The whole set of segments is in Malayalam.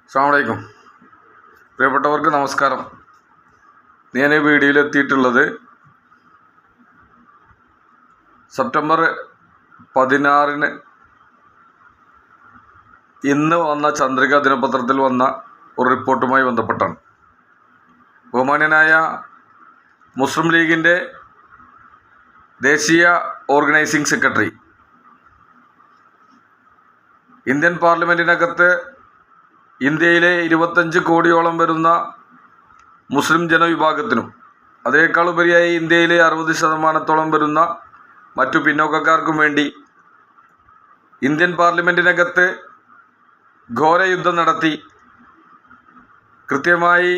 അസ്സലാമു അലൈക്കും. പ്രിയപ്പെട്ടവർക്ക് നമസ്കാരം. ഞാൻ ഈ വീഡിയോയിലെത്തിയിട്ടുള്ളത് സെപ്റ്റംബർ 16 ഇന്ന് വന്ന ചന്ദ്രിക ദിനപത്രത്തിൽ വന്ന ഒരു റിപ്പോർട്ടുമായി ബന്ധപ്പെട്ടാണ്. ബഹുമാന്യനായ മുസ്ലിം ലീഗിൻ്റെ ദേശീയ ഓർഗനൈസിംഗ് സെക്രട്ടറി ഇന്ത്യൻ പാർലമെൻറ്റിനകത്ത് ഇന്ത്യയിലെ 25 കോടിയോളം വരുന്ന മുസ്ലിം ജനവിഭാഗത്തിനും അതിനേക്കാളുപരിയായി ഇന്ത്യയിലെ 60% വരുന്ന മറ്റു പിന്നോക്കക്കാർക്കും വേണ്ടി ഇന്ത്യൻ പാർലമെൻറ്റിനകത്ത് ഘോരയുദ്ധം നടത്തി കൃത്യമായി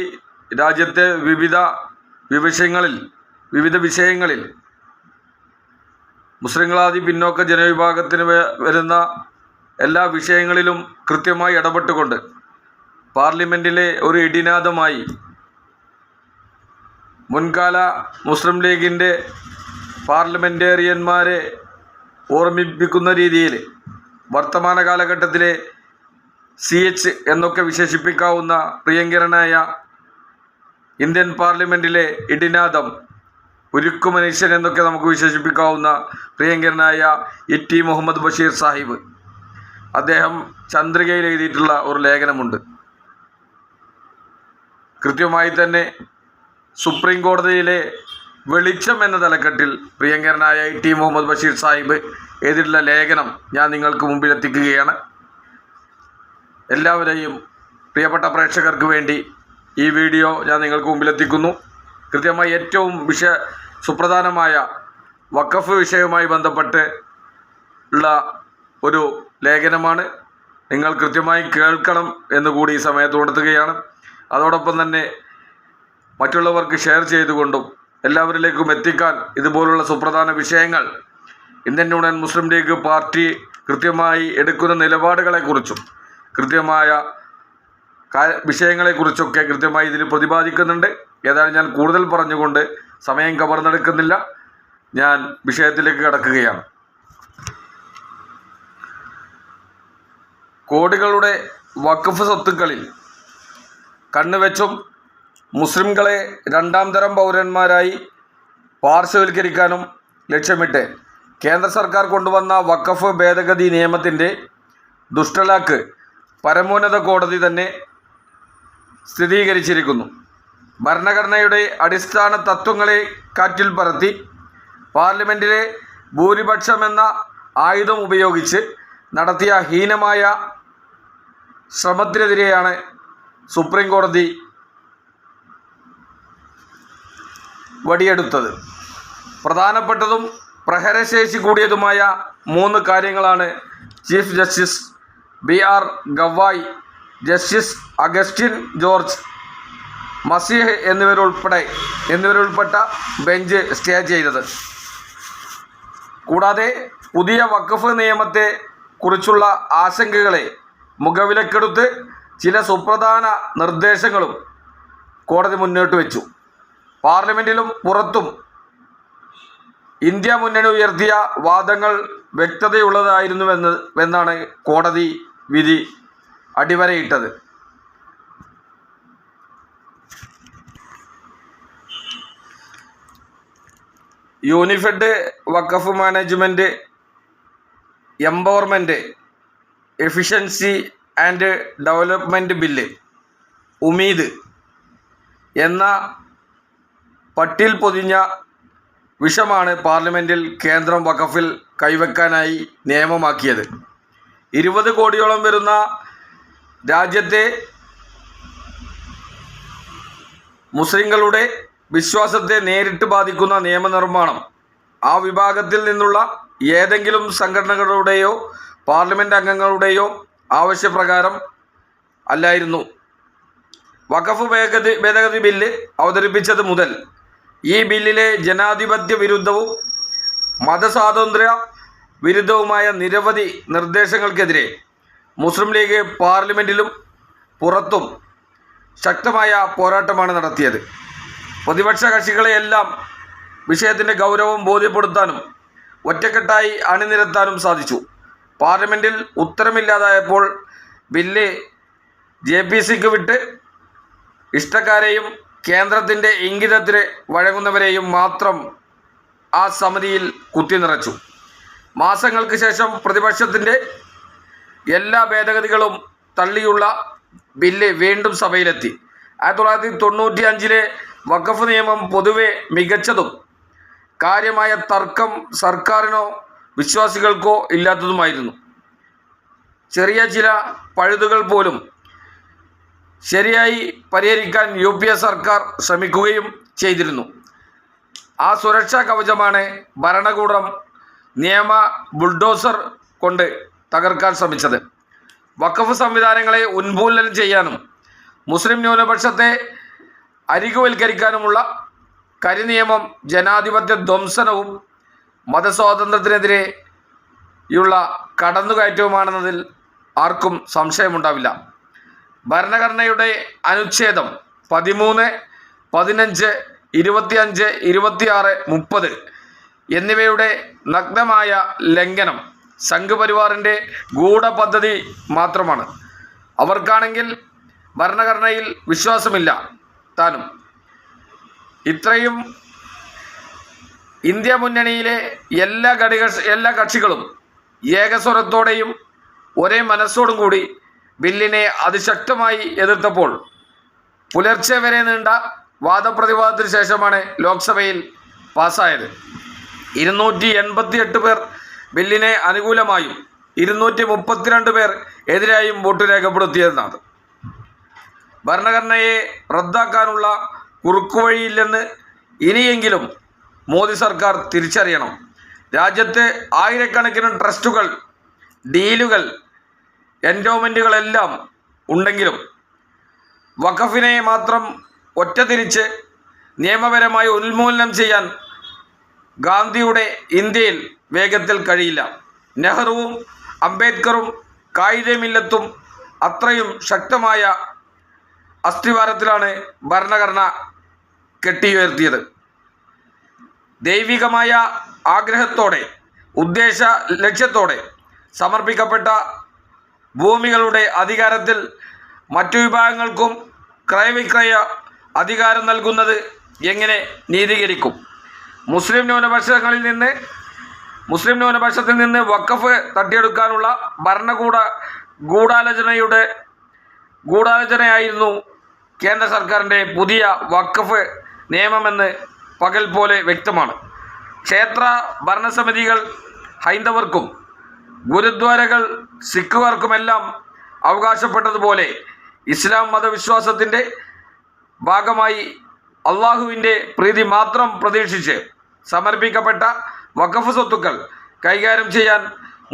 രാജ്യത്തെ വിവിധ വിഷയങ്ങളിൽ മുസ്ലിങ്ങളാദി പിന്നോക്ക ജനവിഭാഗത്തിന് വരുന്ന എല്ലാ വിഷയങ്ങളിലും കൃത്യമായി ഇടപെട്ടുകൊണ്ട് പാർലമെൻറ്റിലെ ഒരു ഇടിനാദമായി മുൻകാല മുസ്ലിം ലീഗിൻ്റെ പാർലമെൻറ്റേറിയന്മാരെ ഓർമ്മിപ്പിക്കുന്ന രീതിയിൽ വർത്തമാന കാലഘട്ടത്തിലെ CH എന്നൊക്കെ വിശേഷിപ്പിക്കാവുന്ന പ്രിയങ്കരനായ ഇന്ത്യൻ പാർലമെൻറ്റിലെ ഇടിനാദം ഉരുക്കു മനുഷ്യൻ എന്നൊക്കെ നമുക്ക് വിശേഷിപ്പിക്കാവുന്ന പ്രിയങ്കരനായ ET മുഹമ്മദ് ബഷീർ സാഹിബ് അദ്ദേഹം ചന്ദ്രികയിൽ എഴുതിയിട്ടുള്ള ഒരു ലേഖനമുണ്ട്. കൃത്യമായി തന്നെ സുപ്രീം കോടതിയിലെ വെളിച്ചം എന്ന തലക്കെട്ടിൽ പ്രിയങ്കരനായ ET മുഹമ്മദ് ബഷീർ സാഹിബ് എഴുതിയിട്ടുള്ള ലേഖനം ഞാൻ നിങ്ങൾക്ക് മുമ്പിൽ എത്തിക്കുകയാണ്. എല്ലാവരെയും പ്രിയപ്പെട്ട പ്രേക്ഷകർക്ക് വേണ്ടി ഈ വീഡിയോ ഞാൻ നിങ്ങൾക്ക് മുമ്പിലെത്തിക്കുന്നു. കൃത്യമായി ഏറ്റവും സുപ്രധാനമായ വഖഫ് വിഷയവുമായി ബന്ധപ്പെട്ട് ഉള്ള ഒരു ലേഖനമാണ്. നിങ്ങൾ കൃത്യമായി കേൾക്കണം എന്നുകൂടി ഈ സമയത്ത് ഉണർത്തുകയാണ്. അതോടൊപ്പം തന്നെ മറ്റുള്ളവർക്ക് ഷെയർ ചെയ്തുകൊണ്ടും എല്ലാവരിലേക്കും എത്തിക്കാൻ ഇതുപോലുള്ള സുപ്രധാന വിഷയങ്ങൾ ഇന്ത്യൻ യൂണിയൻ മുസ്ലിം ലീഗ് പാർട്ടി കൃത്യമായി എടുക്കുന്ന നിലപാടുകളെക്കുറിച്ചും കൃത്യമായ വിഷയങ്ങളെക്കുറിച്ചൊക്കെ കൃത്യമായി ഇതിൽ പ്രതിപാദിക്കുന്നുണ്ട്. ഏതായാലും ഞാൻ കൂടുതൽ പറഞ്ഞുകൊണ്ട് സമയം കവർന്നെടുക്കുന്നില്ല. ഞാൻ വിഷയത്തിലേക്ക് കടക്കുകയാണ്. കോടികളുടെ വഖഫ് സ്വത്തുക്കളിൽ കണ്ണുവെച്ചും മുസ്ലിംകളെ രണ്ടാം തരം പൗരന്മാരായി പാർശ്വവൽക്കരിക്കാനും ലക്ഷ്യമിട്ട് കേന്ദ്ര സർക്കാർ കൊണ്ടുവന്ന വഖഫ് ഭേദഗതി നിയമത്തിൻ്റെ ദുഷ്ടലാക്ക് പരമോന്നത കോടതി തന്നെ സ്ഥിരീകരിച്ചിരിക്കുന്നു. ഭരണഘടനയുടെ അടിസ്ഥാന തത്വങ്ങളെ കാറ്റിൽ പറത്തി പാർലമെൻറ്റിലെ ഭൂരിപക്ഷമെന്ന ആയുധം ഉപയോഗിച്ച് നടത്തിയ ഹീനമായ ശ്രമത്തിനെതിരെയാണ് സുപ്രീം കോടതി വടിയെടുത്തത്. പ്രധാനപ്പെട്ടതും പ്രഹരശേഷി കൂടിയതുമായ 3 കാര്യങ്ങളാണ് chief justice BR Gavai, justice Augustine George Masih എന്നിവരുൾപ്പെട്ട ബെഞ്ച് സ്റ്റേ ചെയ്തത്. കൂടാതെ പുതിയ വഖഫ് നിയമത്തെ കുറിച്ചുള്ള ആശങ്കകളെ മുഖവിലക്കെടുത്ത് ചില സുപ്രധാന നിർദ്ദേശങ്ങളും കോടതി മുന്നോട്ട് വെച്ചു. പാർലമെൻറ്റിലും പുറത്തും ഇന്ത്യ മുന്നണി ഉയർത്തിയ വാദങ്ങൾ വ്യക്തതയുള്ളതായിരുന്നുവെന്നാണ് കോടതി വിധി അടിവരയിട്ടത്. Unified Waqf management empowerment efficiency and development bill Umeed എന്ന പട്ടിൽ പൊതിഞ്ഞ വിഷമാണ് പാർലമെൻറ്റിൽ കേന്ദ്രം വഖഫിൽ കൈവെക്കാനായി നിയമമാക്കിയത്. 20 കോടിയോളം വരുന്ന രാജ്യത്തെ മുസ്ലിങ്ങളുടെ വിശ്വാസത്തെ നേരിട്ട് ബാധിക്കുന്ന നിയമനിർമ്മാണം ആ വിഭാഗത്തിൽ നിന്നുള്ള ഏതെങ്കിലും സംഘടനകളുടെയോ പാർലമെൻറ്റ് അംഗങ്ങളുടെയോ ആവശ്യപ്രകാരം അല്ലായിരുന്നു. വഖഫ് ഭേദഗതി ബില്ല് അവതരിപ്പിച്ചത് മുതൽ ഈ ബില്ലിലെ ജനാധിപത്യ വിരുദ്ധവും മതസ്വാതന്ത്ര്യ വിരുദ്ധവുമായ നിരവധി നിർദ്ദേശങ്ങൾക്കെതിരെ മുസ്ലിം ലീഗ് പാർലമെൻറ്റിലും പുറത്തും ശക്തമായ പോരാട്ടമാണ് നടത്തിയത്. പ്രതിപക്ഷ കക്ഷികളെയെല്ലാം വിഷയത്തിൻ്റെ ഗൗരവം ബോധ്യപ്പെടുത്താനും ഒറ്റക്കെട്ടായി അണിനിരത്താനും സാധിച്ചു. പാർലമെൻറ്റിൽ ഉത്തരമില്ലാതായപ്പോൾ ബില്ല് JPCക്ക് വിട്ട് ഇഷ്ടക്കാരെയും കേന്ദ്രത്തിൻ്റെ ഇംഗിതത്തിന് വഴങ്ങുന്നവരെയും മാത്രം ആ സമിതിയിൽ കുത്തിനിറച്ചു. മാസങ്ങൾക്ക് ശേഷം പ്രതിപക്ഷത്തിൻ്റെ എല്ലാ ഭേദഗതികളും തള്ളിയുള്ള ബില്ല് വീണ്ടും സഭയിലെത്തി. 1995 വഖഫ് നിയമം പൊതുവെ മികച്ചതും കാര്യമായ തർക്കം സർക്കാരിനോ വിശ്വാസികൾക്കോ ഇല്ലാത്തതുമായിരുന്നു. ചെറിയ ചില പഴുതുകൾ പോലും ശരിയായി പരിഹരിക്കാൻ UPA സർക്കാർ ശ്രമിക്കുകയും ചെയ്തിരുന്നു. ആ സുരക്ഷാ കവചമാണ് ഭരണകൂടം നിയമ ബുൾഡോസർ കൊണ്ട് തകർക്കാൻ ശ്രമിച്ചത്. വഖഫ് സംവിധാനങ്ങളെ ഉന്മൂലനം ചെയ്യാനും മുസ്ലിം ന്യൂനപക്ഷത്തെ അരികുവൽക്കരിക്കാനുമുള്ള കരിനിയമം ജനാധിപത്യ ധ്വംസനവും മതസ്വാതന്ത്ര്യത്തിനെതിരെയുള്ള കടന്നുകയറ്റവുമാണെന്നതിൽ ആർക്കും സംശയമുണ്ടാവില്ല. ഭരണഘടനയുടെ അനുച്ഛേദം 13, 15, 25, 26, 30 എന്നിവയുടെ നഗ്നമായ ലംഘനം സംഘപരിവാറിൻ്റെ ഗൂഢപദ്ധതി മാത്രമാണ്. അവർക്കാണെങ്കിൽ ഭരണഘടനയിൽ വിശ്വാസമില്ല താനും. ഇത്രയും ഇന്ത്യ മുന്നണിയിലെ എല്ലാ കക്ഷികളും ഏകസ്വരത്തോടെയും ഒരേ മനസ്സോടും കൂടി ബില്ലിനെ അതിശക്തമായി എതിർത്തപ്പോൾ പുലർച്ചെ വരെ നീണ്ട വാദപ്രതിവാദത്തിന് ശേഷമാണ് ലോക്സഭയിൽ പാസ്സായത്. 288 പേർ ബില്ലിനെ അനുകൂലമായും 232 പേർ എതിരായും വോട്ട് രേഖപ്പെടുത്തിയതാണ്. ഭരണഘടനയെ റദ്ദാക്കാനുള്ള കുറുക്കുവഴിയില്ലെന്ന് ഇനിയെങ്കിലും മോദി സർക്കാർ തിരിച്ചറിയണം. രാജ്യത്ത് ആയിരക്കണക്കിന് ട്രസ്റ്റുകൾ, ഡീലുകൾ, എൻഡോമെൻറ്റുകളെല്ലാം ഉണ്ടെങ്കിലും വഖഫിനെ മാത്രം ഒറ്റതിരിച്ച് നിയമപരമായി ഉന്മൂലനം ചെയ്യാൻ ഗാന്ധിയുടെ ഇന്ത്യയിൽ വേഗത്തിൽ കഴിയില്ല. നെഹ്റുവും അംബേദ്കറും കായിദെ-മില്ലത്തും അത്രയും ശക്തമായ അസ്ഥിവാരത്തിലാണ് ഭരണഘടന കെട്ടിയുയർത്തിയത്. ദൈവികമായ ആഗ്രഹത്തോടെ, ഉദ്ദേശ ലക്ഷ്യത്തോടെ സമർപ്പിക്കപ്പെട്ട ഭൂമികളുടെ അധികാരത്തിൽ മറ്റു വിഭാഗങ്ങൾക്കും ക്രയവിക്രയ അധികാരം നൽകുന്നത് എങ്ങനെ നീതീകരിക്കും? മുസ്ലിം ന്യൂനപക്ഷത്തിൽ നിന്ന് വഖഫ് തട്ടിയെടുക്കാനുള്ള ഗൂഢാലോചനയായിരുന്നു കേന്ദ്ര സർക്കാരിൻ്റെ പുതിയ വഖഫ് നിയമമെന്ന് പകൽ പോലെ വ്യക്തമാണ്. ക്ഷേത്ര ഭരണസമിതികൾ ഹൈന്ദവർക്കും ഗുരുദ്വാരകൾ സിഖുകാർക്കുമെല്ലാം അവകാശപ്പെട്ടതുപോലെ ഇസ്ലാം മതവിശ്വാസത്തിൻ്റെ ഭാഗമായി അള്ളാഹുവിൻ്റെ പ്രീതി മാത്രം പ്രതീക്ഷിച്ച് സമർപ്പിക്കപ്പെട്ട വഖഫ് സ്വത്തുക്കൾ കൈകാര്യം ചെയ്യാൻ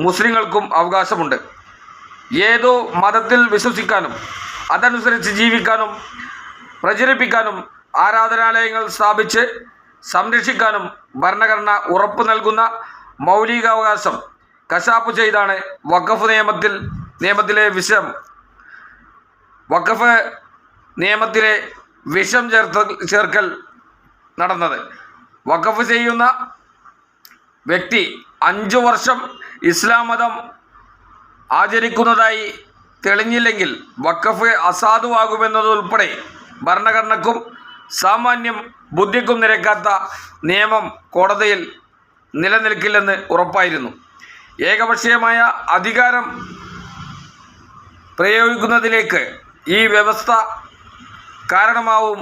മുസ്ലിങ്ങൾക്കും അവകാശമുണ്ട്. ഏതോ മതത്തിൽ വിശ്വസിക്കാനും അതനുസരിച്ച് ജീവിക്കാനും പ്രചരിപ്പിക്കാനും ആരാധനാലയങ്ങൾ സ്ഥാപിച്ച് സംരക്ഷിക്കാനും ഭരണഘടന ഉറപ്പു നൽകുന്ന മൗലികാവകാശം കശാപ്പ് ചെയ്താണ് വഖഫ് നിയമത്തിലെ വിഷം ചേർക്കൽ നടന്നത്. വഖഫ് ചെയ്യുന്ന വ്യക്തി 5 വർഷം ഇസ്ലാം മതം ആചരിക്കുന്നതായി തെളിഞ്ഞില്ലെങ്കിൽ വഖഫ് അസാധുവാകുമെന്നതുൾപ്പെടെ ഭരണഘടനക്കും സാമാന്യം ബുദ്ധിക്കും നിരക്കാത്ത നിയമം കോടതിയിൽ നിലനിൽക്കില്ലെന്ന് ഉറപ്പായിരുന്നു. ഏകപക്ഷീയമായ അധികാരം പ്രയോഗിക്കുന്നതിലേക്ക് ഈ വ്യവസ്ഥ കാരണമാവും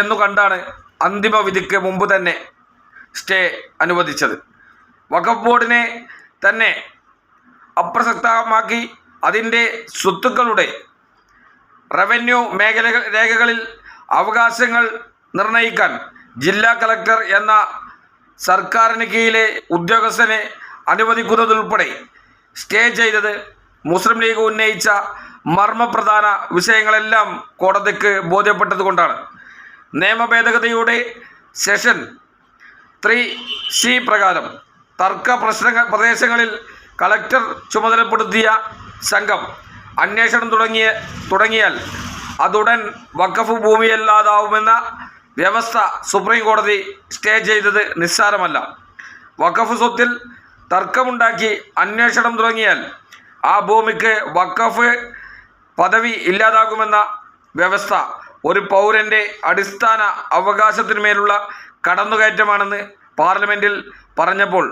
എന്നു കണ്ടാണ് അന്തിമ വിധിക്ക് മുമ്പ് തന്നെ സ്റ്റേ അനുവദിച്ചത്. വഖഫ് ബോർഡിനെ തന്നെ അപ്രസക്തമാക്കി അതിൻ്റെ സ്വത്തുക്കളുടെ റവന്യൂ രേഖകളിൽ അവകാശങ്ങൾ നിർണ്ണയിക്കാൻ ജില്ലാ കളക്ടർ എന്ന സർക്കാരിന് കീഴിലെ ഉദ്യോഗസ്ഥനെ അനുവദിക്കുന്നതുൾപ്പെടെ സ്റ്റേ ചെയ്തത് മുസ്ലിം ലീഗ് ഉന്നയിച്ച മർമ്മപ്രധാന വിഷയങ്ങളെല്ലാം കോടതിക്ക് ബോധ്യപ്പെട്ടതുകൊണ്ടാണ്. നിയമ ഭേദഗതിയുടെ സെഷൻ 3C പ്രകാരം തർക്ക പ്രദേശങ്ങളിൽ കളക്ടർ ചുമതലപ്പെടുത്തിയ സംഘം അന്വേഷണം തുടങ്ങിയാൽ അതുടൻ വഖഫ് ഭൂമിയല്ലാതാവുമെന്ന വ്യവസ്ഥ സുപ്രീം കോടതി സ്റ്റേ ചെയ്തത് നിസ്സാരമല്ല. വഖഫ് സ്വത്തിൽ തർക്കമുണ്ടാക്കി അന്വേഷണം തുടങ്ങിയാൽ ആ ഭൂമിക്ക് വഖഫ് പദവി ഇല്ലാതാകുമെന്ന വ്യവസ്ഥ ഒരു പൗരൻ്റെ അടിസ്ഥാന അവകാശത്തിന്മേലുള്ള കടന്നുകയറ്റമാണെന്ന് പാർലമെൻറ്റിൽ പറഞ്ഞപ്പോൾ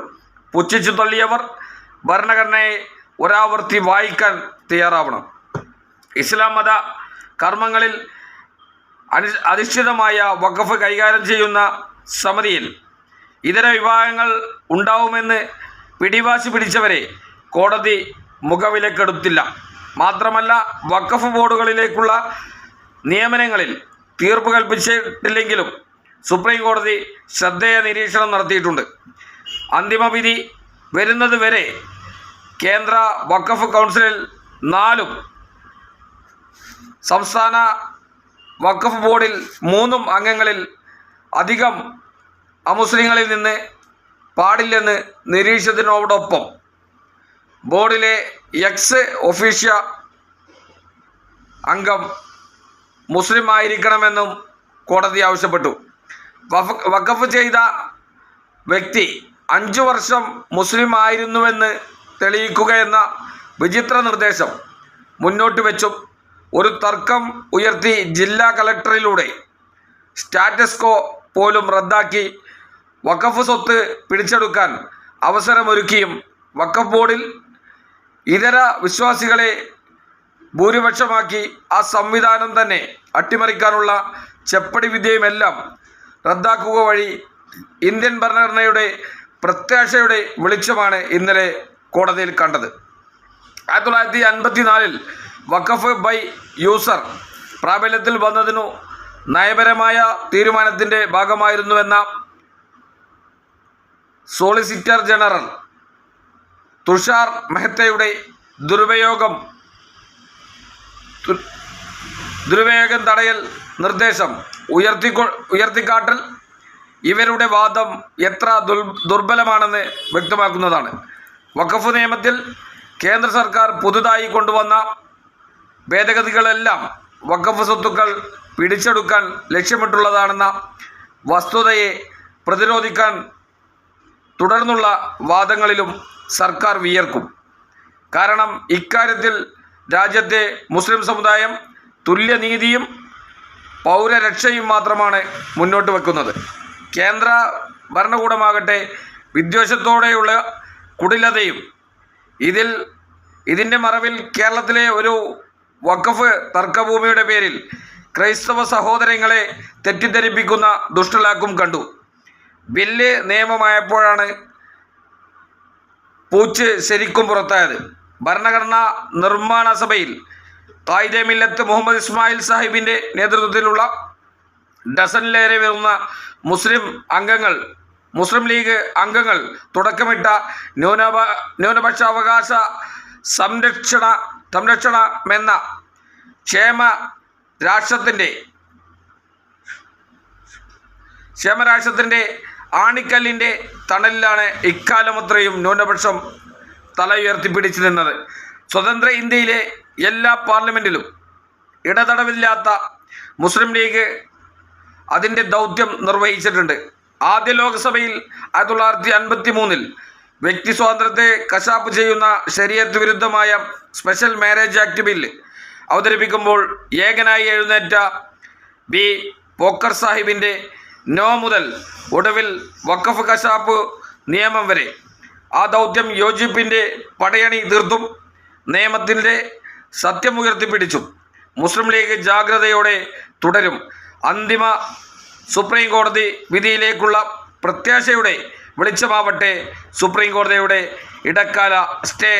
പുച്ഛിച്ചു തള്ളിയവർ ഭരണഘടനയെ ഒരാവർത്തി വായിക്കാൻ തയ്യാറാവണം. ഇസ്ലാം മത കർമ്മങ്ങളിൽ അധിഷ്ഠിതമായ വഖഫ് കൈകാര്യം ചെയ്യുന്ന സമിതിയിൽ ഇതര വിഭാഗങ്ങൾ ഉണ്ടാവുമെന്ന് പിടിവാശി പിടിച്ചവരെ കോടതി മുഖവിലക്കെടുത്തില്ല. മാത്രമല്ല, വഖഫ് ബോർഡുകളിലേക്കുള്ള നിയമനങ്ങളിൽ തീർപ്പ് കൽപ്പിച്ചിട്ടില്ലെങ്കിലും സുപ്രീം കോടതി ശ്രദ്ധേയ നിരീക്ഷണം നടത്തിയിട്ടുണ്ട്. അന്തിമ വിധി വരുന്നത് വരെ കേന്ദ്ര വഖഫ് കൗൺസിലിൽ 4 സംസ്ഥാന വഖഫ് ബോർഡിൽ 3 അംഗങ്ങളിൽ അധികം അമുസ്ലിങ്ങളിൽ നിന്ന് പാടില്ലെന്ന് നിരീക്ഷിച്ചതിനോടൊപ്പം ബോർഡിലെ എക്സ് ഒഫീഷ്യ അംഗം മുസ്ലിം ആയിരിക്കണമെന്നും കോടതി ആവശ്യപ്പെട്ടു. വഖഫ് ചെയ്ത വ്യക്തി 5 വർഷം മുസ്ലിം ആയിരുന്നുവെന്ന് തെളിയിക്കുകയെന്ന വിചിത്ര നിർദ്ദേശം മുന്നോട്ട് വെച്ചും ഒരു തർക്കം ഉയർത്തി ജില്ലാ കളക്ടറിലൂടെ സ്റ്റാറ്റസ് കോ പോലും റദ്ദാക്കി വഖഫ് സ്വത്ത് പിടിച്ചെടുക്കാൻ അവസരമൊരുക്കിയും വഖഫ് ബോർഡിൽ ഇതര വിശ്വാസികളെ ഭൂരിപക്ഷമാക്കി ആ സംവിധാനം തന്നെ അട്ടിമറിക്കാനുള്ള ചെപ്പടി വിദ്യയുമെല്ലാം റദ്ദാക്കുക വഴി ഇന്ത്യൻ ഭരണഘടനയുടെ പ്രത്യാശയുടെ വെളിച്ചമാണ് ഇന്നലെ കോടതിയിൽ കണ്ടത്. 1954 വഖഫ് ബൈ യൂസർ പ്രാബല്യത്തിൽ വന്നതിനു നയപരമായ തീരുമാനത്തിൻ്റെ ഭാഗമായിരുന്നുവെന്ന സോളിസിറ്റർ ജനറൽ തുഷാർ മെഹ്തയുടെ ദുരുപയോഗം തടയൽ നിർദ്ദേശം ഉയർത്തിക്കാട്ടൽ ഇവരുടെ വാദം എത്ര ദുർബലമാണെന്ന് വ്യക്തമാക്കുന്നതാണ്. വഖഫ് നിയമത്തിൽ കേന്ദ്ര സർക്കാർ പുതുതായി കൊണ്ടുവന്ന ഭേദഗതികളെല്ലാം വഖഫ് സ്വത്തുക്കൾ പിടിച്ചെടുക്കാൻ ലക്ഷ്യമിട്ടുള്ളതാണെന്ന വസ്തുതയെ പ്രതിരോധിക്കാൻ തുടർന്നുള്ള വാദങ്ങളിലും സർക്കാർ വിയർക്കും. കാരണം ഇക്കാര്യത്തിൽ രാജ്യത്തെ മുസ്ലിം സമുദായം തുല്യനീതിയും പൗരരക്ഷയും മാത്രമാണ് മുന്നോട്ട് വെക്കുന്നത്. കേന്ദ്ര ഭരണകൂടമാകട്ടെ വിദ്വേഷത്തോടെയുള്ള കുടിലതയും ഇതിൻ്റെ മറവിൽ കേരളത്തിലെ ഒരു വഖഫ് തർക്കഭൂമിയുടെ പേരിൽ ക്രൈസ്തവ സഹോദരങ്ങളെ തെറ്റിദ്ധരിപ്പിക്കുന്ന ദുഷ്ടലാക്കും കണ്ടു. ബില്ല് നിയമമായപ്പോഴാണ് പൂച്ച് ശരിക്കും പുറത്തായത്. ഭരണഘടനാ നിർമ്മാണ സഭയിൽ ഖായിദെ മില്ലത്ത് മുഹമ്മദ് ഇസ്മായിൽ സാഹിബിൻ്റെ നേതൃത്വത്തിലുള്ള ഡസനിലേറെ വരുന്ന മുസ്ലിം ലീഗ് അംഗങ്ങൾ തുടക്കമിട്ട ന്യൂനപക്ഷാവകാശ സംരക്ഷണമെന്ന ക്ഷേമരാഷ്ട്രത്തിൻ്റെ ആണിക്കല്ലിൻ്റെ തണലിലാണ് ഇക്കാലമത്രയും ന്യൂനപക്ഷം തല ഉയർത്തിപ്പിടിച്ചു നിന്നത്. സ്വതന്ത്ര ഇന്ത്യയിലെ എല്ലാ പാർലമെൻറ്റിലും ഇടതടവില്ലാത്ത മുസ്ലിം ലീഗ് അതിൻ്റെ ദൗത്യം നിർവഹിച്ചിട്ടുണ്ട്. ആദ്യ ലോക്സഭയിൽ 1953 വ്യക്തി സ്വാതന്ത്ര്യത്തെ കശാപ്പ് ചെയ്യുന്ന ശരീഅത്ത് വിരുദ്ധമായ സ്പെഷ്യൽ മാരേജ് ആക്ട് ബില്ല് അവതരിപ്പിക്കുമ്പോൾ ഏകനായി എഴുന്നേറ്റ ബി പോക്കർ സാഹിബിൻ്റെ നോ മുതൽ ഒടുവിൽ വഖഫ് കശാപ്പ് നിയമം വരെ ആ ദൗത്യം യോജിപ്പിൻ്റെ പടയണി തീർത്തും നിയമത്തിൻ്റെ സത്യമുയർത്തിപ്പിടിച്ചും മുസ്ലിം ലീഗ് ജാഗ്രതയോടെ തുടരും. അന്തിമ സുപ്രീം കോടതി വിധിയിലേക്കുള്ള പ്രത്യാശയുടെ വെളിച്ചമാവട്ടെ സുപ്രീം കോടതിയുടെ ഇടക്കാല സ്റ്റേ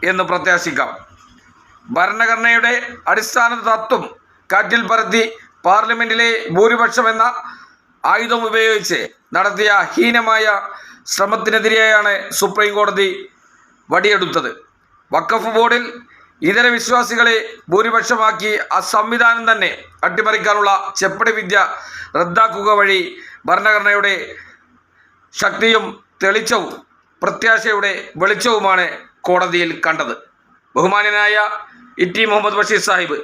എന്ന് പ്രത്യാശിക്കാം. ഭരണഘടനയുടെ അടിസ്ഥാന തത്വം കാറ്റിൽ പറത്തി പാർലമെൻറ്റിലെ ഭൂരിപക്ഷമെന്ന ആയുധം ഉപയോഗിച്ച് നടത്തിയ ഹീനമായ ശ്രമത്തിനെതിരെയാണ് സുപ്രീം കോടതി വടിയെടുത്തത്. വഖഫ് ബോർഡിൽ ഇതര വിശ്വാസികളെ ഭൂരിപക്ഷമാക്കി ആ സംവിധാനം തന്നെ അട്ടിമറിക്കാനുള്ള ചെപ്പടി വിദ്യ റദ്ദാക്കുക വഴി ഭരണഘടനയുടെ ശക്തിയും തെളിച്ചവും പ്രത്യാശയുടെ വെളിച്ചവുമാണ് കോടതിയിൽ കണ്ടത്. ബഹുമാന്യനായ ഇ.ടി. മുഹമ്മദ് ബഷീർ സാഹിബ്,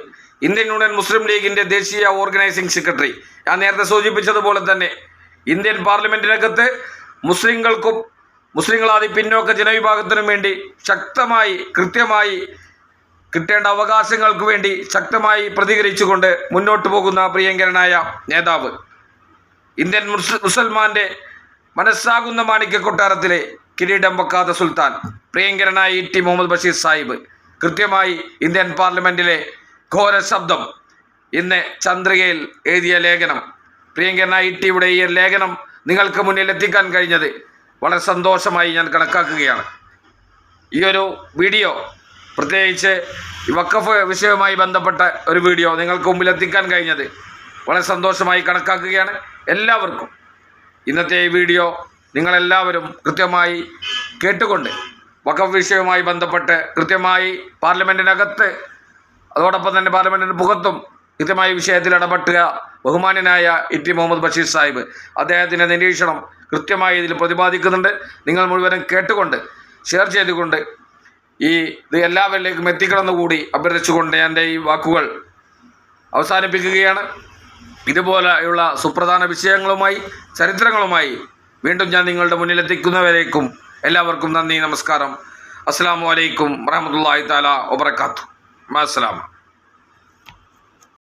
ഇന്ത്യൻ യൂണിയൻ മുസ്ലിം ലീഗിൻ്റെ ദേശീയ ഓർഗനൈസിംഗ് സെക്രട്ടറി, ഞാൻ നേരത്തെ സൂചിപ്പിച്ചതുപോലെ തന്നെ ഇന്ത്യൻ പാർലമെൻറ്റിനകത്ത് മുസ്ലിങ്ങളാദി പിന്നോക്ക ജനവിഭാഗത്തിനും വേണ്ടി ശക്തമായി കൃത്യമായി കിട്ടേണ്ട അവകാശങ്ങൾക്ക് വേണ്ടി ശക്തമായി പ്രതികരിച്ചുകൊണ്ട് മുന്നോട്ട് പോകുന്ന പ്രിയങ്കരനായ നേതാവ്, ഇന്ത്യൻ മുസൽമാൻ്റെ മനസ്സാകുന്ന മാണിക്യ കൊട്ടാരത്തിലെ കിരീടം വെക്കാത്ത സുൽത്താൻ, പ്രിയങ്കരനായ ഇ ടി മുഹമ്മദ് ബഷീർ സാഹിബ് കൃത്യമായി ഇന്ത്യൻ പാർലമെൻറ്റിലെ ഘോര ശബ്ദം ഇന്ന് ചന്ദ്രികയിൽ എഴുതിയ ലേഖനം, പ്രിയങ്കരനായ ഇ ടിയുടെ ഈ ലേഖനം നിങ്ങൾക്ക് മുന്നിൽ എത്തിക്കാൻ കഴിഞ്ഞത് വളരെ സന്തോഷമായി ഞാൻ കണക്കാക്കുകയാണ്. ഈ ഒരു വീഡിയോ, പ്രത്യേകിച്ച് ഈ വഖഫ് വിഷയവുമായി ബന്ധപ്പെട്ട ഒരു വീഡിയോ നിങ്ങൾക്ക് മുമ്പിൽ എത്തിക്കാൻ കഴിഞ്ഞത് വളരെ സന്തോഷമായി കണക്കാക്കുകയാണ്. എല്ലാവർക്കും ഇന്നത്തെ ഈ വീഡിയോ നിങ്ങളെല്ലാവരും കൃത്യമായി കേട്ടുകൊണ്ട് വഖഫ് വിഷയവുമായി ബന്ധപ്പെട്ട് കൃത്യമായി പാർലമെൻറ്റിനകത്ത് അതോടൊപ്പം തന്നെ പാർലമെൻറ്റിന് പുറത്തും കൃത്യമായി വിഷയത്തിൽ ഇടപെട്ടുക ബഹുമാന്യനായ ഇ ടി മുഹമ്മദ് ബഷീർ സാഹിബ്, അദ്ദേഹത്തിൻ്റെ നിരീക്ഷണം കൃത്യമായി ഇതിൽ പ്രതിപാദിക്കുന്നുണ്ട്. നിങ്ങൾ മുഴുവനും കേട്ടുകൊണ്ട് ഷെയർ ചെയ്തുകൊണ്ട് ഇത് എല്ലാവരിലേക്കും എത്തിക്കണമെന്ന് കൂടി അഭ്യർത്ഥിച്ചുകൊണ്ട് എൻ്റെ ഈ വാക്കുകൾ അവസാനിപ്പിക്കുകയാണ്. ഇതുപോലെയുള്ള സുപ്രധാന വിഷയങ്ങളുമായി ചരിത്രങ്ങളുമായി വീണ്ടും ഞാൻ നിങ്ങളുടെ മുന്നിലെത്തിക്കുന്നവരേക്കും എല്ലാവർക്കും നന്ദി, നമസ്കാരം. അസ്സലാമു അലൈക്കും വറഹ്മത്തുള്ളാഹി തആല വബറകാതുഹു. മഅസ്സലാമ.